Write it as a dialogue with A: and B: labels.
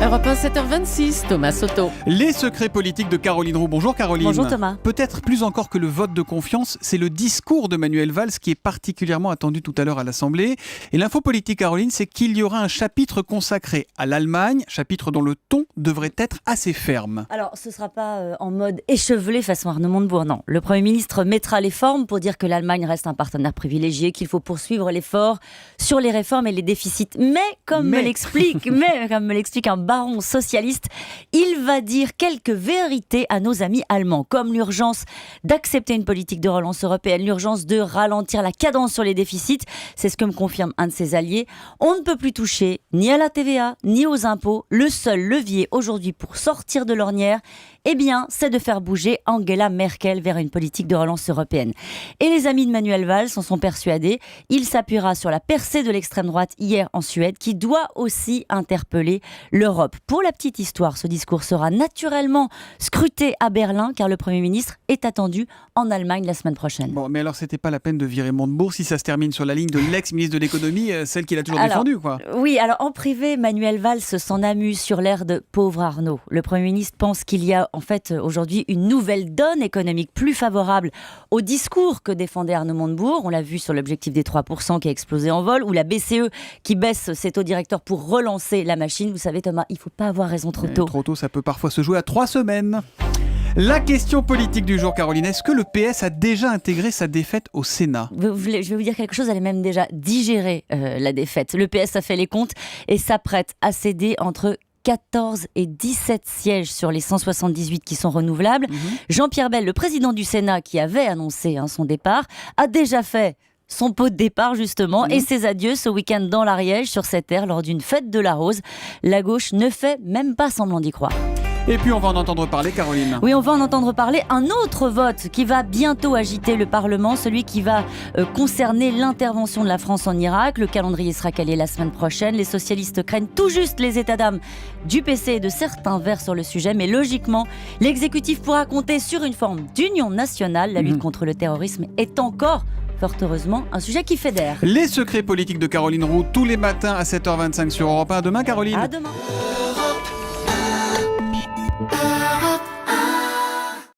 A: Europe 1, 7h26, Thomas Soto.
B: Les secrets politiques de Caroline Roux. Bonjour Caroline.
C: Bonjour Thomas.
B: Peut-être plus encore que le vote de confiance, c'est le discours de Manuel Valls qui est particulièrement attendu tout à l'heure à l'Assemblée. Et l'info politique, Caroline, c'est qu'il y aura un chapitre consacré à l'Allemagne, chapitre dont le ton devrait être assez ferme.
C: Alors, ce ne sera pas en mode échevelé façon Arnaud Montebourg, non. Le Premier ministre mettra les formes pour dire que l'Allemagne reste un partenaire privilégié, qu'il faut poursuivre l'effort sur les réformes et les déficits. Mais comme me l'explique un baron socialiste, il va dire quelques vérités à nos amis allemands, comme l'urgence d'accepter une politique de relance européenne, l'urgence de ralentir la cadence sur les déficits. C'est ce que me confirme un de ses alliés. On ne peut plus toucher ni à la TVA, ni aux impôts. Le seul levier aujourd'hui pour sortir de l'ornière, eh bien, c'est de faire bouger Angela Merkel vers une politique de relance européenne. Et les amis de Manuel Valls en sont persuadés. Il s'appuiera sur la percée de l'extrême droite hier en Suède, qui doit aussi interpeller l'Europe. Pour la petite histoire, ce discours sera naturellement scruté à Berlin, car le Premier ministre est attendu en Allemagne la semaine prochaine.
B: Bon, mais alors c'était pas la peine de virer Montebourg si ça se termine sur la ligne de l'ex-ministre de l'économie, celle qu'il a toujours défendue, quoi.
C: Oui, alors en privé, Manuel Valls s'en amuse sur l'air de pauvre Arnaud. Le Premier ministre pense qu'il y a en fait aujourd'hui une nouvelle donne économique plus favorable au discours que défendait Arnaud Montebourg. On l'a vu sur l'objectif des 3% qui a explosé en vol, ou la BCE qui baisse ses taux directeurs pour relancer la machine. Vous savez Thomas, il ne faut pas avoir raison trop tôt.
B: Trop tôt, ça peut parfois se jouer à 3 semaines. La question politique du jour, Caroline, est-ce que le PS a déjà intégré sa défaite au Sénat ?
C: Je vais vous dire quelque chose, elle est même déjà digéré la défaite. Le PS a fait les comptes et s'apprête à céder entre 14 et 17 sièges sur les 178 qui sont renouvelables. Jean-Pierre Bel, le président du Sénat qui avait annoncé son départ, a déjà fait son pot de départ justement et ses adieux ce week-end dans l'Ariège sur cette terre lors d'une fête de la Rose. La gauche ne fait même pas semblant d'y croire.
B: Et puis on va en entendre parler, Caroline.
C: Oui, on va en entendre parler. Un autre vote qui va bientôt agiter le Parlement, celui qui va concerner l'intervention de la France en Irak. Le calendrier sera calé la semaine prochaine. Les socialistes craignent tout juste les états d'âme du PC et de certains Verts sur le sujet. Mais logiquement, l'exécutif pourra compter sur une forme d'union nationale. La lutte contre le terrorisme est encore, fort heureusement, un sujet qui fédère.
B: Les secrets politiques de Caroline Roux, tous les matins à 7h25 sur Europe 1. À demain, Caroline.
C: À demain.